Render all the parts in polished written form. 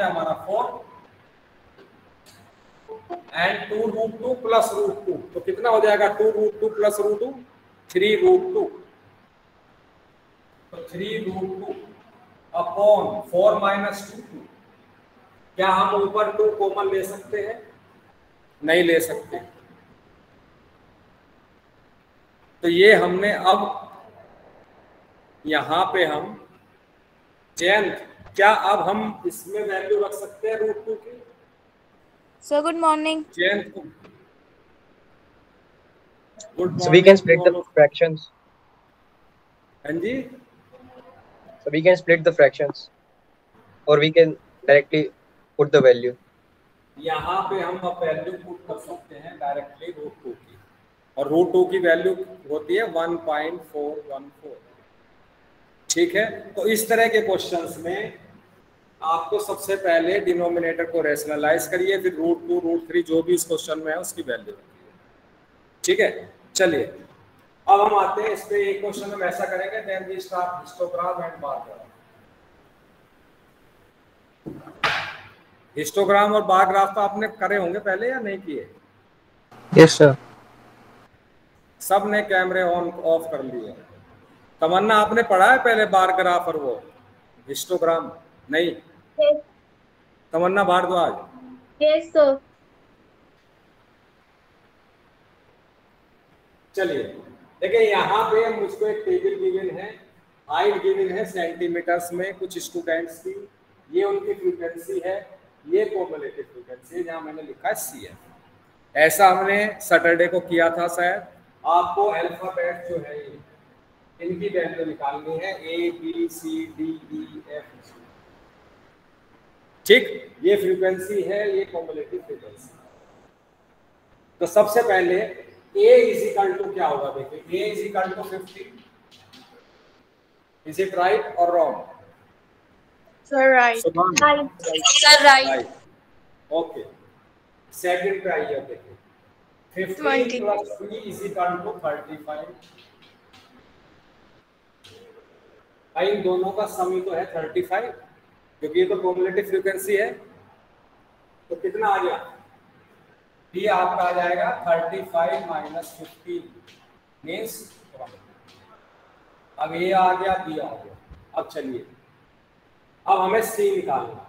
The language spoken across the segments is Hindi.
हमारा 4 एंड 2√2 प्लस √2, तो कितना हो जाएगा 2√2 प्लस √2 3√2, तो 3√2 अपॉन 4 माइनस 2। क्या हम ऊपर 2 कॉमन ले सकते हैं? नहीं ले सकते। तो ये हमने अब यहां पे हम चेन, क्या अब हम इसमें वैल्यू रख सकते हैं √2 की? Sir good morning. चेन को good So we can morning split the fractions. हाँ जी, So we can split the fractions, or we can directly put the value. यहाँ पे हम अब वैल्यू पुट कर सकते हैं डायरेक्टली √2 की, और √2 की वैल्यू होती है 1.414। ठीक है, तो इस तरह के क्वेश्चंस में आपको सबसे पहले डिनोमिनेटर को रैशनलाइज करिए, फिर √2 √3 जो भी इस क्वेश्चन में है उसकी वैल्यू रखिए। ठीक है, चलिए अब हम आते हैं इस पे। एक क्वेश्चन हम ऐसा करेंगे, then we start histogram and bar graph. Histogram और बार ग्राफ तो आपने करे होंगे पहले या नहीं किए? Yes sir. सब ने कैमरे ऑन ऑफ कर लिए। तमन्ना आपने पढ़ा है पहले बार ग्राफ और वो हिस्टोग्राम? नहीं? yes. तमन्ना भारद्वाज? yes sir. चलिए देखिए, यहाँ पे मुझको एक टेबल गिवन है, हाइट गिवन है सेंटीमीटर्स में कुछ स्टूडेंट्स की, ये उनकी फ्रीक्वेंसी है, ये कॉम्युलेटिव फ्रीक्वेंसी है जहाँ मैंने लिखा है CF। ऐसा हमने सैटरडे को किया था शायद। आपको अल्फाबेट जो है इनकी वैल्यू निकालनी है, ABCDEF। ठीक, ये फ्रीक्वेंसी है, ये कॉम्युलेटिव फ्रीक्वेंसी। तो सबसे पहले A इज इक्वल टू क्या होगा? देखिए A is equal to 50। Is it right और wrong? Sir right. Sir right. Okay, second try है। देखिए 15 प्लस 3 इज इक्वल टू 35। इन दोनों का सम ही तो है 35, क्योंकि ये तो कॉम्युलेटिव फ्रीक्वेंसी है। तो कितना आ गया? B आपका आ जाएगा 35 माइनस 15 मीन्स 1। अब A आ गया, B आ गया। अब चलिए, अब हमें C निकालना।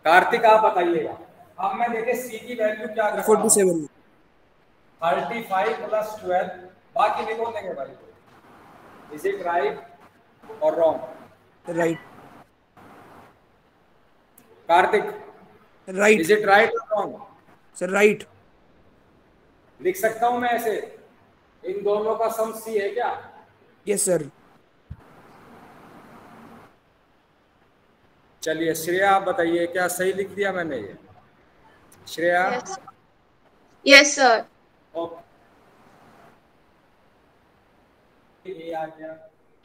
कार्तिक आप बताइएगा। अब मैं देखे C की वैल्यू क्या रखा? 47। 35 प्लस 12, बाकी नहीं बोलेंगे भाई। इज इट राइट और wrong? Right. Kartik right. Is it right और रॉन्ग? Sir right. लिख सकता हूं मैं ऐसे, इन दोनों का सम C है क्या? Yes sir. चलिए श्रेया आप बताइए, क्या सही लिख दिया मैंने ये? Shreya? Yes sir. Okay, A आ गया,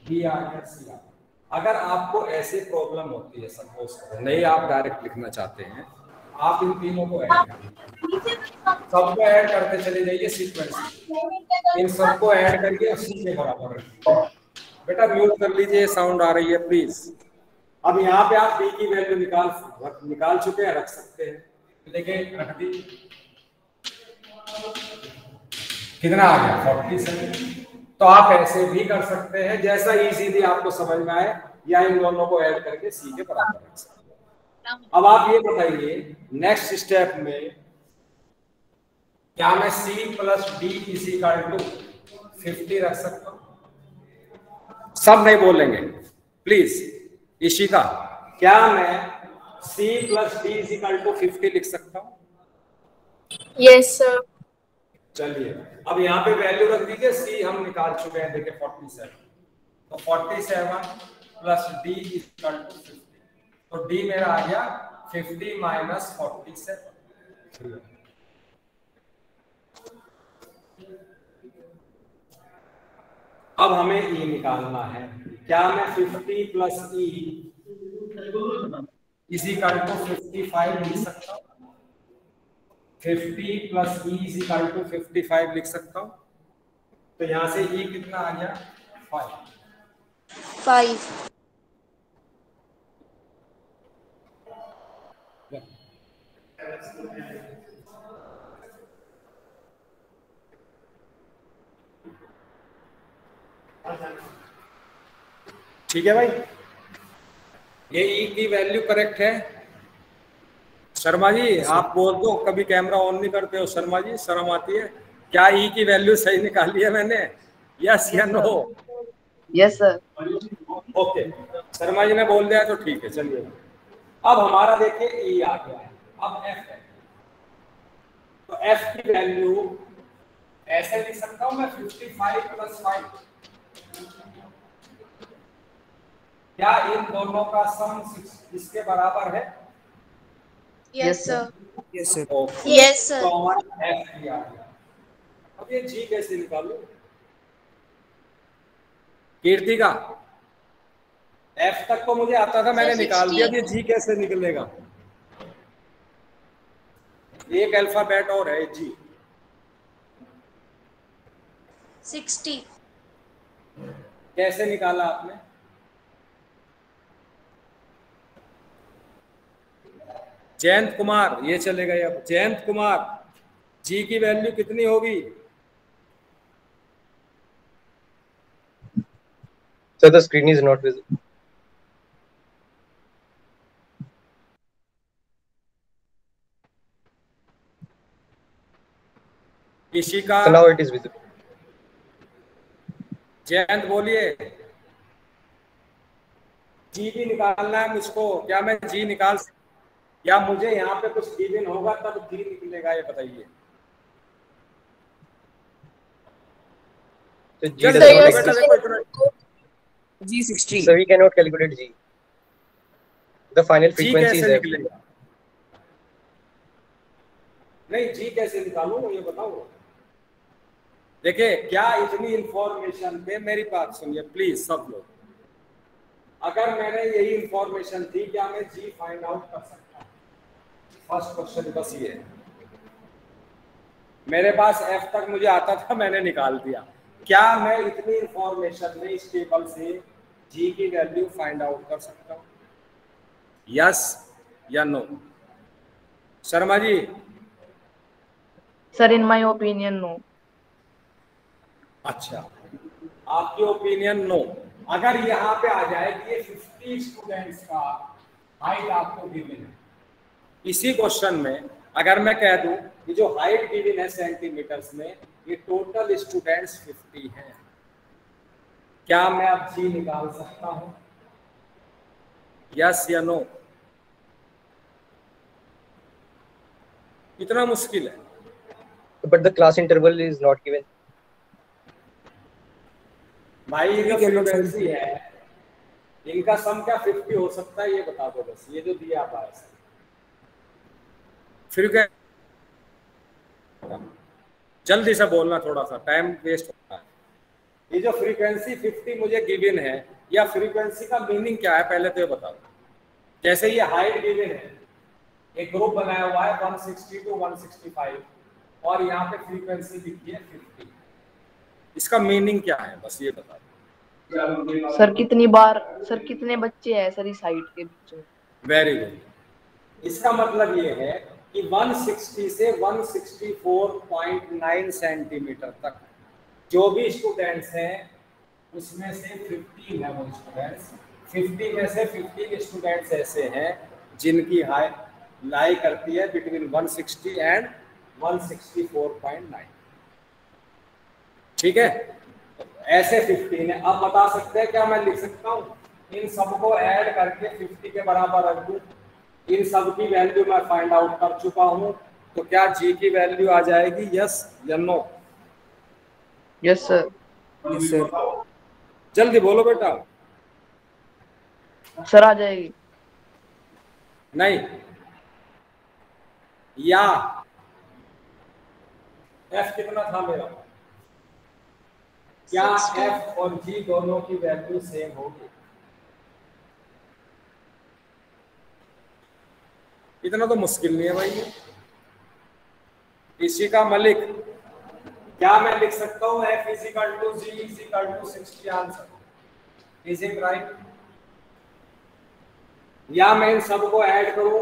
B आ गया, C आ गया। अगर आपको ऐसे प्रॉब्लम होती है, सपोज करो नहीं आप डायरेक्ट लिखना चाहते हैं, आप इन तीनों को ऐड करिए, सबको ऐड करते चले जाइए सीक्वेंस, इन सबको ऐड करके C के बराबर रखिए। बेटा म्यूट कर लीजिए, साउंड आ रही है प्लीज। अब यहाँ पे आप B की वैल्यू निकाल चुके हैं, रख सकते हैं। देखिए रख दी, कितना आ गया? 47। तो आप ऐसे भी कर सकते हैं, जैसा इजीली आपको समझ में आए, या इन दोनों को ऐड करके C के बराबर रख सकते हैं। अब आप ये बताइए नेक्स्ट स्टेप में क्या मैं C plus D is equal to 50 रख सकता हूँ? सब नहीं बोलेंगे प्लीज। इशिका, क्या मैं C plus D is equal to 50 लिख सकता हूँ? Yes sir. चलिए अब यहाँ पे वैल्यू रख दीजिए। C हम निकाल चुके हैं, देखिए 47। तो 47 plus D is equal to 50, तो D मेरा आ गया 50 माइनस 47। अब हमें E निकालना है। क्या मैं 50 plus E is equal to 55 लिख सकता हूँ? 50 plus E is equal to 55 लिख सकता हूँ? तो यहाँ से E कितना आ गया? 5। ठीक है भाई, ये ई की वैल्यू करेक्ट है। शर्मा जी आप बोल दो, कभी कैमरा ऑन नहीं करते हो शर्मा जी, शर्म आती है। क्या ई की वैल्यू सही निकाली है मैंने? यस या no? Yes sir. Okay, Sharma ji ने बोल दिया तो ठीक है। चलिए अब हमारा देखिए ई आ गया है, अब एफ है। तो एफ की वैल्यू ऐसे लिख सकता हूं मैं 55 + 5। क्या इन दोनों का सम इसके बराबर है? Yes sir. Yes sir. Yes sir. तो हमारा एफ भी आ गया। अब ये जी कैसे निकालूं? कीर्ति का एफ तक तो मुझे आता था, मैंने निकाल दिया, ये जी कैसे निकलेगा? एक अल्फाबेट और है जी। 60। कैसे निकाला आपने? जयंत कुमार, ये चलेगा। अब जयंत कुमार, जी की वैल्यू कितनी होगी? So the screen is not visible. इसी का So now it is visible. Jayant बोलिए, जी भी निकालना है मुझको। क्या मैं जी निकाल सकता, या मुझे यहाँ पे कुछ गिवन होगा तब जी निकलेगा, ये बताइए। So G does not yes, exist. G60. So we cannot calculate G. The final ji frequency is कैसे F. निकलेगा? नहीं, जी कैसे निकालूं ये बताओ। देखिए, क्या इतनी इंफॉर्मेशन पे मेरी बात सुनिए प्लीज सब लोग। अगर मैंने यही इंफॉर्मेशन थी, क्या मैं जी फाइंड आउट कर सकता? फर्स्ट क्वेश्चन बस ये है। मेरे पास एफ तक मुझे आता था, मैंने निकाल दिया। क्या मैं इतनी इंफॉर्मेशन में इस टेबल से जी की वैल्यू फाइंड आउट कर सकता हूं? यस या no? Sharma ji. Sir in my opinion no. अच्छा, आपकी ओपिनियन नो। अगर यहाँ पे आ जाए कि ये 50 स्टूडेंट्स का हाइट आपको गिवन है, इसी क्वेश्चन में अगर मैं कह दूं कि जो हाइट गिवन है सेंटीमीटर्स में, ये टोटल स्टूडेंट्स 50 हैं, क्या मैं अब जी निकाल सकता हूं? यस या नो? इतना मुश्किल है? But the class interval is not given. भाई ये जो फ्रीक्वेंसी है, इनका सम क्या 50 हो सकता है? ये बता दो बस, ये जो दिया आप आया फ्रीक्वेंसी। जल्दी से बोलना, थोड़ा सा टाइम वेस्ट होता है। ये जो फ्रीक्वेंसी 50 मुझे गिवन है, या फ्रीक्वेंसी का मीनिंग क्या है पहले तो ये बता दो। जैसे ये हाइट गिवन है, एक ग्रुप बनाया हुआ है 160 to 165, और यहाँ पे फ्रीक्वेंसी लिखी है 50, इसका मीनिंग क्या है बस ये बता दो। सर कितनी बार, सर कितने बच्चे हैं सर इस हाइट के बीच में? Very good. इसका मतलब ये है कि 160 से 164.9 सेंटीमीटर तक जो भी स्टूडेंट्स हैं, उसमें से 15 है वो स्टूडेंट्स। 50 में से 15 स्टूडेंट्स ऐसे हैं जिनकी हाइट लाई करती है बिटवीन 160 एंड 164.9। ठीक है, तो ऐसे 15 है। अब बता सकते हैं क्या मैं लिख सकता हूँ? इन सबको ऐड करके 50 के बराबर रख दूं। इन सब की वैल्यू मैं फाइंड आउट कर चुका हूं, तो क्या जी की वैल्यू आ जाएगी? यस या no? Yes sir. Yes sir. जल्दी बोलो बेटा। सर आ जाएगी। नहीं, या एफ कितना था मेरा? क्या एफ और जी दोनों की वैल्यू सेम होगी? इतना तो मुश्किल नहीं है भाई। इसी का मलिक, क्या मैं लिख सकता हूं F is equal to G is equal to 60 answer? Is it right? या मैं इन सबको ऐड करूं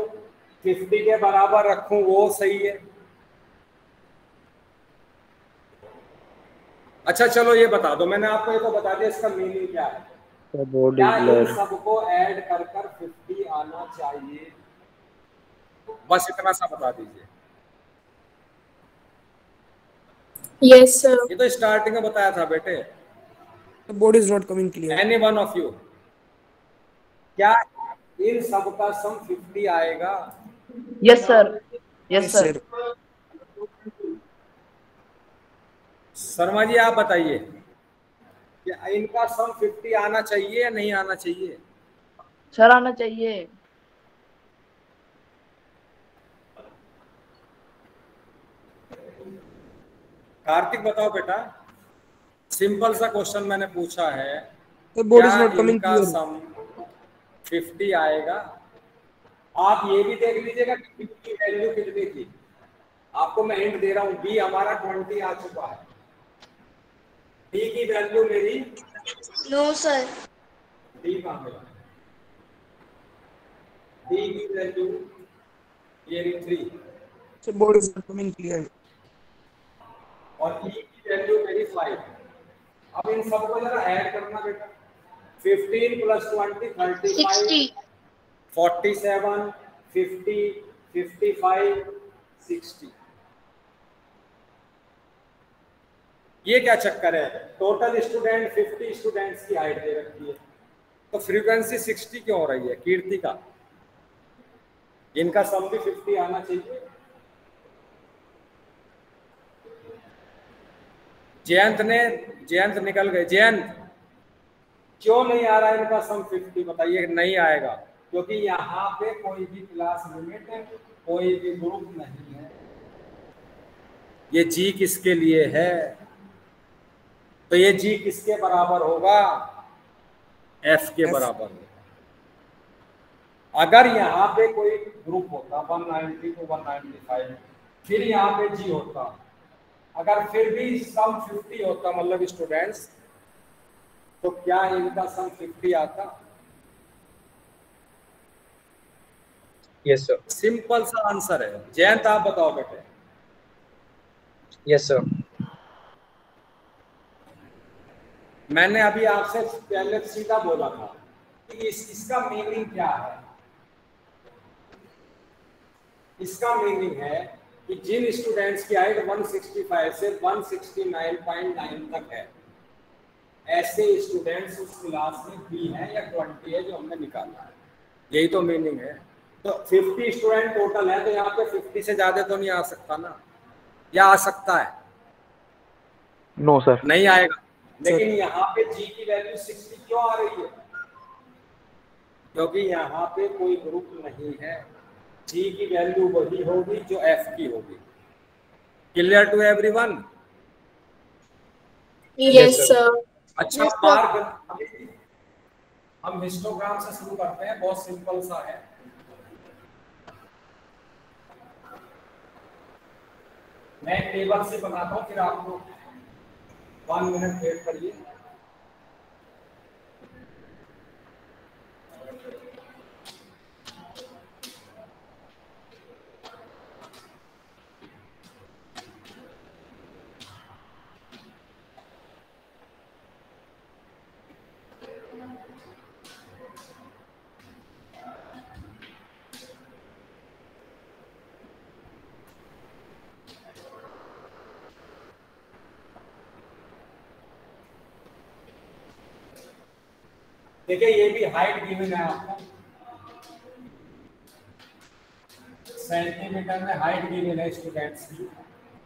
50 के बराबर रखूं वो सही है। अच्छा चलो ये बता दो, मैंने आपको ये तो बता दिया इसका मीनिंग क्या है। क्या इन सबको ऐड कर 50 आना चाहिए? बस इतना सा बता दीजिए। Yes sir. ये तो स्टार्टिंग में बताया था बेटे। The board is not coming clear. Any one of you, क्या इन सब का सम 50 आएगा? Yes sir. Yes Yes, sir. sir. Sharma ji आप बताइए, क्या इनका सम 50 आना चाहिए या नहीं आना चाहिए? सर आना चाहिए। कार्तिक बताओ बेटा, सिंपल सा क्वेश्चन मैंने पूछा है, The board is क्या not coming इनका clear. सम 50 आएगा? आप ये भी देख लीजिएगा कि बी की वैल्यू कितनी थी। आपको मैं हिंट दे रहा हूँ, बी हमारा 20 आ चुका है। डी की वैल्यू मेरी नो सर। डी कहाँ मिला? डी की वैल्यू ये 3 The board is not coming clear. और ई की वैल्यू मेरी 5। अब इन सबको जरा ऐड करना बेटा। 15 + 20 35 60। 47 50 55 60। ये क्या चक्कर है? टोटल स्टूडेंट 50 स्टूडेंट्स की हाइट दे रखी है, तो फ्रीक्वेंसी 60 क्यों हो रही है? कीर्ति का इनका सम भी 50 आना चाहिए। जयंत निकल गए। जयंत क्यों नहीं आ रहा इनका सम 50? बताइए। नहीं आएगा क्योंकि यहाँ पे कोई भी क्लास लिमिट, कोई भी ग्रुप नहीं है। ये जी किसके लिए है? तो ये जी किसके बराबर होगा? एफ के बराबर होगा। अगर यहाँ पे कोई ग्रुप होता 190 to 195, फिर यहाँ पे जी होता, अगर फिर भी सम 50 होता मतलब स्टूडेंट्स, तो क्या इनका सम 50 आता? Yes sir. सिंपल सा आंसर है। जयंत आप बताओ बेटे। Yes sir. मैंने अभी आपसे पहले सीधा बोला था कि इसका मीनिंग क्या है। इसका मीनिंग है कि जिन स्टूडेंट्स की हाइट 165 से 169.9 तक है, ऐसे स्टूडेंट्स उस क्लास में बी है या 20 है जो हमने निकाला है। यही तो मीनिंग है। तो 50 स्टूडेंट टोटल है, तो यहाँ पे 50 से ज्यादा तो नहीं आ सकता ना, या आ सकता है? नो सर, नहीं आएगा। लेकिन यहाँ पे जी की वैल्यू 60 क्यों आ रही है? क्योंकि यहाँ पे कोई ग्रुप नहीं है। जी की वैल्यू वही होगी जो एफ की होगी। Clear to everyone? Yes sir. अच्छा, मार्क हम हिस्टोग्राम से शुरू करते हैं, बहुत सिंपल सा है। मैं टेबल से बनाता हूँ, फिर आपको 1 मिनट वेट करिए। देखिए, ये भी हाइट गिवन है आपको, सेंटीमीटर में हाइट गिवन है स्टूडेंट्स की,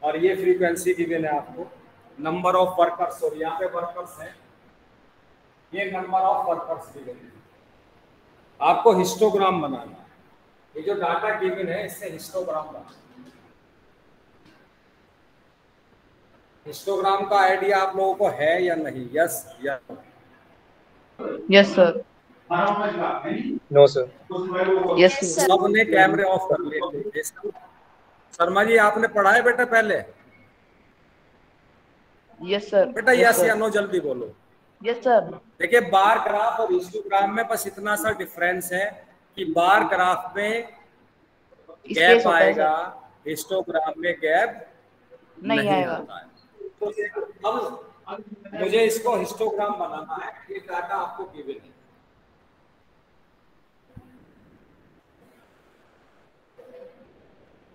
और ये फ्रीक्वेंसी गिवन है आपको। नंबर ऑफ वर्कर्स, और यहाँ पे वर्कर्स है, ये नंबर ऑफ वर्कर्स गिवन है। आपको हिस्टोग्राम बनाना है। ये जो डाटा गिवन है इससे हिस्टोग्राम बनाना। हिस्टोग्राम का आइडिया आप लोगों को है या नहीं? यस या yes sir. No sir. Yes sir. सबने कैमरे ऑफ कर लिए। शर्मा जी आपने पढ़ा है बेटा पहले? Yes sir. बेटा यस या नो जल्दी बोलो। Yes sir. देखिए, बार ग्राफ और हिस्टोग्राम में बस इतना सा डिफरेंस है कि बार ग्राफ में स्पेस गैप होता है आएगा, सर। हिस्टोग्राम में गैप नहीं आएगा। आता है। तो अब मुझे इसको हिस्टोग्राम बनाना है, ये डाटा आपको गिवन है।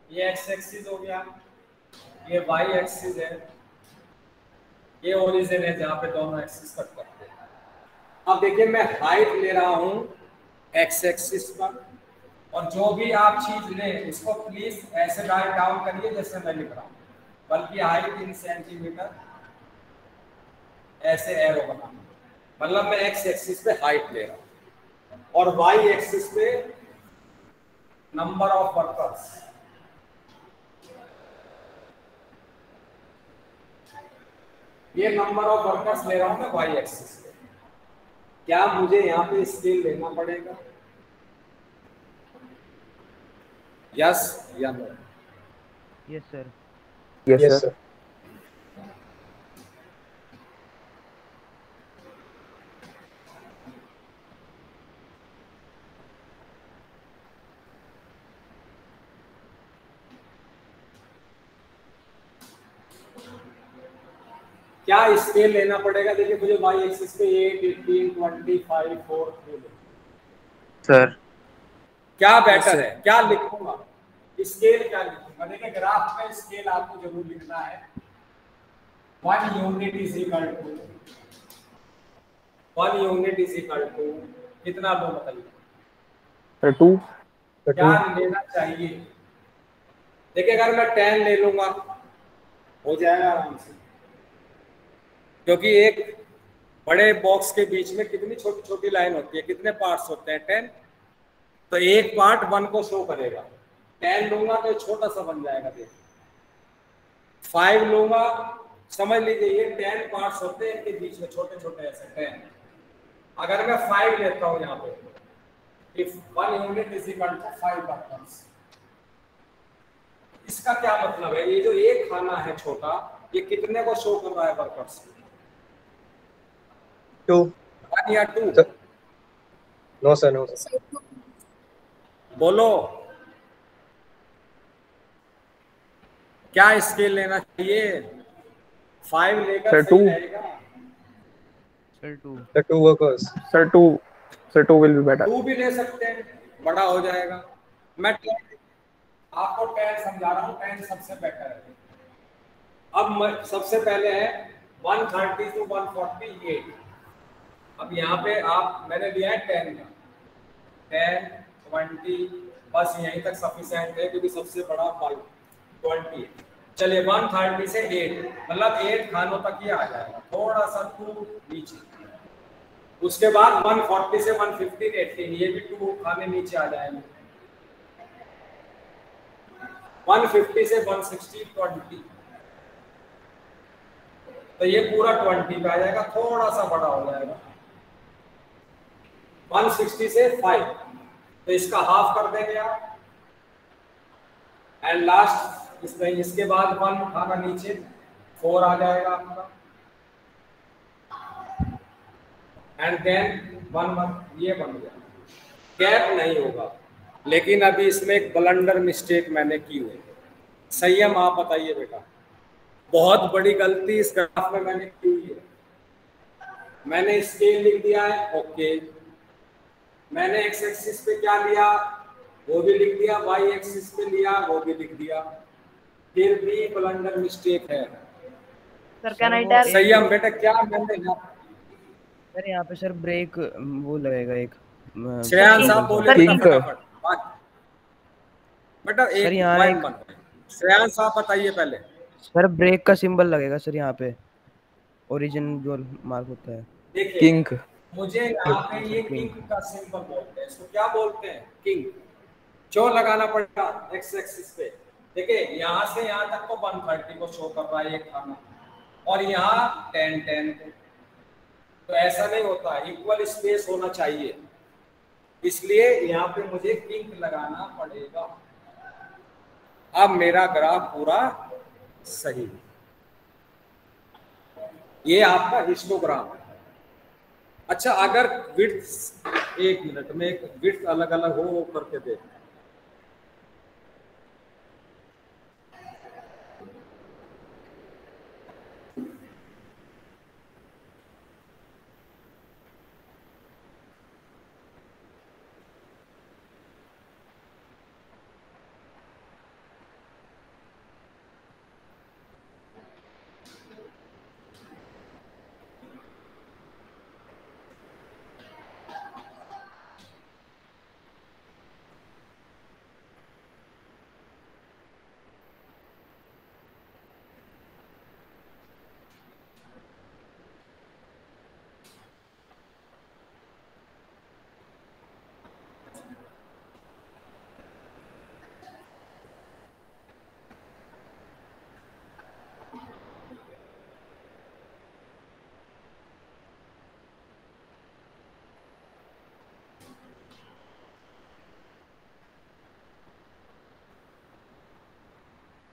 ये एक्स एक्सिस हो गया, ये वाई एक्सिस है, ये ओरिजिन है जहां पे दोनों एक्सिस कट करते हैं। अब देखिए मैं हाइट ले रहा हूं एक्स एक्सिस पर, और जो भी आप चीज लें इसको प्लीज ऐसे राइट डाउन करिए जैसे मैं लिख रहा हूं, बल्कि हाइट इन सेंटीमीटर ऐसे एरो बना, मतलब मैं एक्स एक्सिस पे हाइट ले रहा हूं और वाई एक्सिस पे नंबर ऑफ वर्कर्स। ये नंबर ऑफ वर्कर्स ले रहा हूं मैं वाई एक्सिस पे। क्या मुझे यहाँ पे स्केल लेना पड़ेगा? यस या no? Yes sir. Yes, sir. क्या स्केल लेना पड़ेगा? देखिए मुझे वाई एक्सिस पे 8, 18, 25, 4 सर। क्या बेटर है, क्या लिखूंगा? स्केल क्या लिखूंगा? देखिए ग्राफ में स्केल आपको जरूर लिखना है। 1 unit is equal to 1 unit is equal to कितना लो बताइए? सर 2। क्या लेना चाहिए? देखिए अगर मैं 10 ले लूंगा हो जाएगा आराम से, क्योंकि एक बड़े बॉक्स के बीच में कितनी छोटी छोटी लाइन होती है, कितने पार्ट्स होते हैं? 10। तो एक पार्ट 1 को शो करेगा। 10 लूंगा तो छोटा सा बन जाएगा। देखिए 5 लूंगा, समझ लीजिए ये 10 पार्ट्स होते हैं, इनके बीच में छोटे छोटे ऐसे 10। अगर मैं 5 लेता हूं यहाँ पे, if 1 unit is equal to 5 workers, इसका क्या मतलब है? ये जो एक खाना है छोटा, ये कितने को शो कर रहा है वर्कर्स? 2. 1 या 2? No, sir. No, sir. बोलो क्या स्केल लेना चाहिए? 5 लेकर सर, सही 2। रहेगा। Sir 2। The 2 workers. Sir 2। Sir 2 will be better. 2 भी ले सकते हैं, बड़ा हो जाएगा। मैं 10 आपको 10 समझा रहा हूँ, 10 सबसे बेटर है। अब सबसे पहले है 130 to 148। अब यहाँ पे आप मैंने लिया है 10 का, 10, 20 बस यहीं तक सफिशिएंट है, क्योंकि सबसे बड़ा 20। चलिए 130 से 8, मतलब 8 खानों तक ये आ जाएगा, थोड़ा सा 2 नीचे। उसके बाद 140 से 115, 18, ये भी 2 खाने नीचे आ जाएंगे। 150 से 160, 20। तो ये पूरा 20 पे आ जाएगा, थोड़ा सा बड़ा हो जाएगा। 160 से 5, तो इसका हाफ कर देंगे आप। एंड लास्ट इसमें इसके बाद 1 खाना नीचे, 4 आ जाएगा आपका। एंड देन 1 ये बन गया, गैप नहीं होगा। लेकिन अभी इसमें एक ब्लंडर मिस्टेक मैंने की हुई है। संयम आप बताइए बेटा, बहुत बड़ी गलती इस ग्राफ में मैंने की हुई है। मैंने स्केल लिख दिया है, ओके। मैंने एक्स एक्सिस पे क्या लिया वो भी लिख दिया, वाई एक्सिस पे लिया वो भी लिख दिया, फिर भी ब्लंडर मिस्टेक है। Sir can I tell? Sanyam बेटा, क्या मैंने सर यहाँ पे सर ब्रेक वो लगेगा एक। श्रेयांश साहब बोले फटाफट बेटा, सर एक यहाँ पॉइंट बन रहा है। श्रेयांश साहब बताइए पहले। सर ब्रेक का सिंबल लगेगा सर यहाँ पे, ओरिजिन जो मार्क होता है। देखिए किंग। मुझे यहाँ पे ये किंग का सिंबल बोलते हैं, इसको क्या बोलते हैं? किंग। क्यों लगाना पड़ेगा एक्स एक्सिस पे? देखिए यहाँ से यहाँ तक तो 130 को शो कर रहा है एक खाना, और यहाँ 10, 10 को। तो ऐसा नहीं होता, इक्वल स्पेस होना चाहिए, इसलिए यहाँ पे मुझे किंग लगाना पड़ेगा। अब मेरा ग्राफ पूरा सही है। ये आपका हिस्टोग्राम है। अच्छा, अगर विड्थ, एक मिनट में एक विड्थ अलग अलग हो करके देख,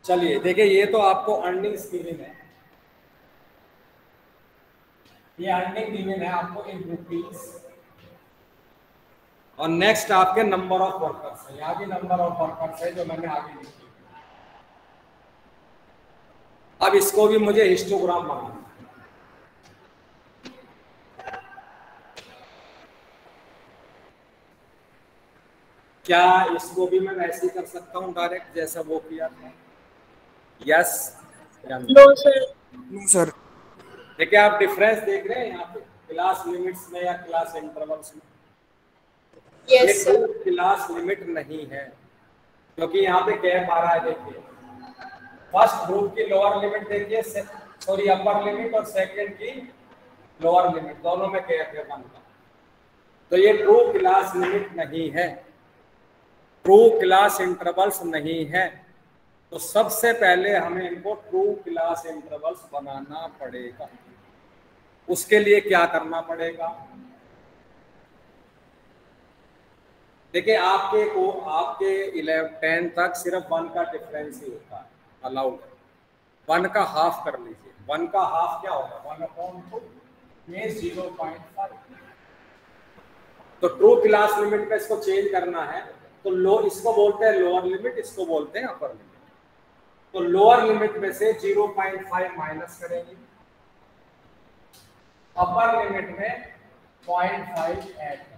चलिए देखिए, ये तो आपको अर्निंग गिवन है, ये अर्निंग गिवन है आपको इन रुपीज। और नेक्स्ट आपके नंबर ऑफ वर्कर्स है, यहाँ भी नंबर ऑफ वर्कर्स है जो मैंने आगे लिखी। अब इसको भी मुझे हिस्टोग्राम बनाना है। क्या इसको भी मैं वैसे ही कर सकता हूँ डायरेक्ट जैसा वो किया था? यस या no? No sir. No sir. देखिए आप डिफरेंस देख रहे हैं यहाँ पे क्लास लिमिट्स में या क्लास इंटरवल्स में? Yes sir. क्लास लिमिट नहीं है क्योंकि यहाँ पे गैप आ रहा है। देखिए फर्स्ट ग्रुप की लोअर लिमिट देखिए, सॉरी अपर लिमिट, और सेकंड की लोअर लिमिट, दोनों में गैप है 1 का। तो ये ट्रू क्लास लिमिट नहीं है, ट्रू क्लास इंटरवल्स नहीं है। तो सबसे पहले हमें इनको ट्रू क्लास इंटरवल्स बनाना पड़ेगा। उसके लिए क्या करना पड़ेगा? देखिए आपके 11-10 तक सिर्फ 1 का डिफरेंस ही होता है, अलाउड है। 1 का हाफ कर लीजिए। 1 का हाफ क्या होगा? 1/2 ये 0.5। तो ट्रू क्लास लिमिट में इसको चेंज करना है तो इसको बोलते हैं लोअर लिमिट, इसको बोलते हैं अपर लिमिट। तो लोअर लिमिट में से 0.5 माइनस करेंगे, अपर लिमिट में 0.5 ऐड करेंगे।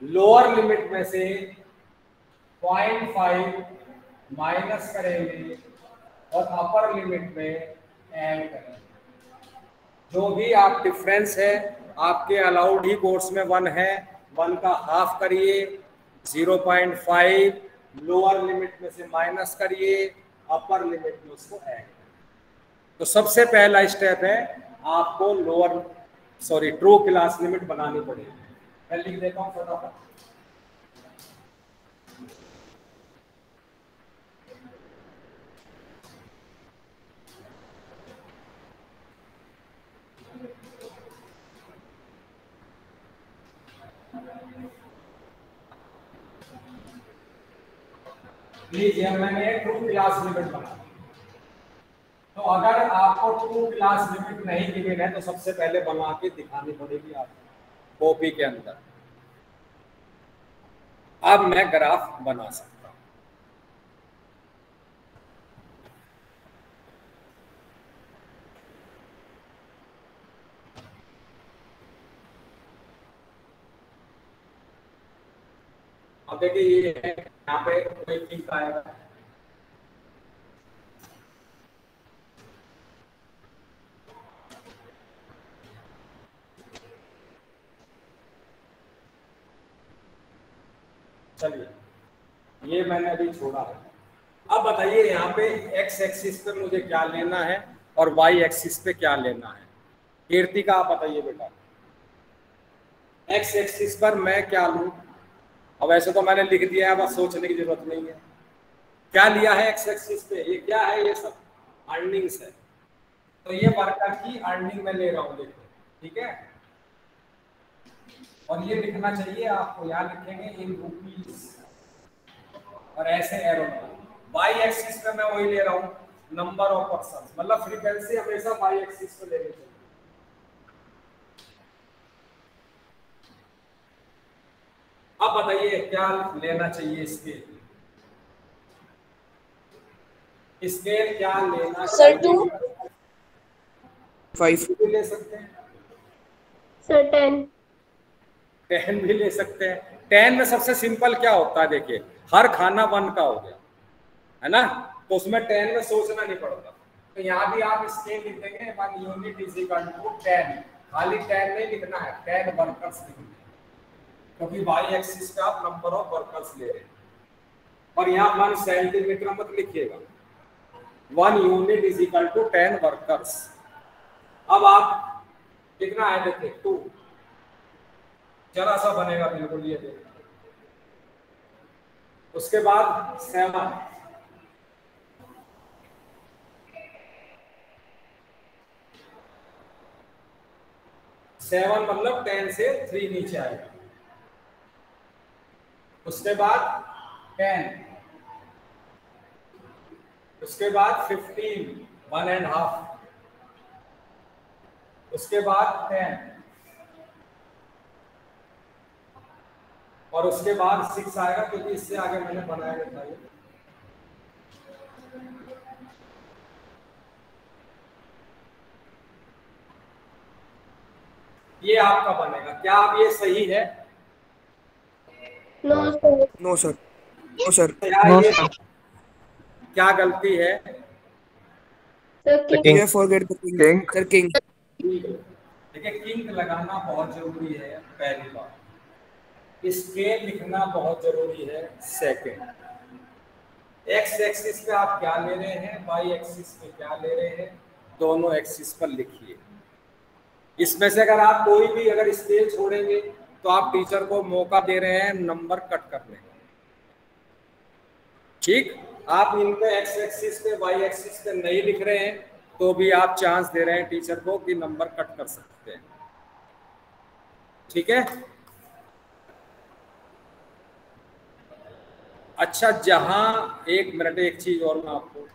लोअर लिमिट में से 0.5 माइनस करेंगे और अपर लिमिट में ऐड करेंगे। जो भी आप डिफरेंस है आपके अलाउड ही कोर्स में 1 है, 1 का हाफ करिए, 0.5 लोअर लिमिट में से माइनस करिए, अपर लिमिट में उसको ऐड करिए। तो सबसे पहला स्टेप है आपको ट्रू क्लास लिमिट बनानी पड़ेगी। मैं लिख देता हूँ फटाफट। लीजिए मैंने ट्रू क्लास लिमिट बना। तो अगर आपको ट्रू क्लास लिमिट नहीं गिवन है तो सबसे पहले बना के दिखानी पड़ेगी आपको कॉपी के अंदर। अब मैं ग्राफ बना सकता हूं। अब देखिए ये है, यहाँ पे कोई लिंक आएगा, चलिए ये मैंने अभी छोड़ा है। अब बताइए यहाँ पे एक्स एक्सिस पे मुझे क्या लेना है और वाई एक्सिस पे क्या लेना है? कीर्ति का आप बताइए बेटा। एक्स एक्सिस पर मैं क्या लूँ? अब ऐसे तो मैंने लिख दिया है, बस सोचने की जरूरत नहीं है। क्या लिया है एक्स एक्सिस पे? ये क्या है? ये सब अर्निंग्स है। तो ये वर्कर की अर्निंग में ले रहा हूँ, देखो ठीक है। और ये लिखना चाहिए आपको, यहाँ लिखेंगे इन रुपीज और ऐसे एरो। वाई एक्सिस पे मैं वही ले रहा हूँ, नंबर ऑफ पर्सन, मतलब फ्रीक्वेंसी हमेशा वाई एक्सिस पे लेनी चाहिए। अब बताइए क्या लेना चाहिए? स्केल क्या लेना सर चाहिए? 5 भी ले सकते हैं सर 10 भी ले सकते हैं। 10 में सबसे सिंपल क्या होता है? देखिए हर खाना 1 का हो गया है ना, तो उसमें 10 में सोचना नहीं पड़ता। तो यहाँ भी आप स्केल लिख देंगे 1 यूनिट इज इक्वल टू 10। खाली 10 नहीं लिखना है, 10 वर्कर्स लिखना है, क्योंकि वाई एक्सिस पे आप नंबर ऑफ वर्कर्स ले रहे हैं। और यहाँ 1 सेंटीमीटर मत लिखिएगा, 1 unit is equal to 10 workers. अब आप कितना है देखिए 2, जरा सा बनेगा बिल्कुल, ये देखिए। उसके बाद 7 मतलब 10 से 3 नीचे आएगा। उसके बाद 10, उसके बाद 15, 1.5, उसके बाद 10, और उसके बाद 6 आएगा, क्योंकि इससे आगे मैंने बनाया नहीं था ये। ये आपका बनेगा। क्या आप ये सही है? No sir. No sir, no sir, क्या No, ये sir. क्या गलती है? Sir The king. king. ये forget the king. King. Sir king. देखिए, किंग लगाना बहुत जरूरी है, पहली बात। स्केल लिखना बहुत जरूरी है, सेकंड। एक्स एक्सिस पे आप क्या ले रहे हैं, वाई एक्सिस पे क्या ले रहे हैं, दोनों एक्सिस पर लिखिए। इसमें से अगर आप कोई भी अगर स्केल छोड़ेंगे तो आप टीचर को मौका दे रहे हैं नंबर कट करने का। ठीक, आप इनको एक्स एक्सिस पे वाई एक्सिस पे नहीं लिख रहे हैं तो भी आप चांस दे रहे हैं टीचर को कि नंबर कट कर सकते हैं। ठीक है। अच्छा, जहां एक मिनट, एक चीज और मैं आपको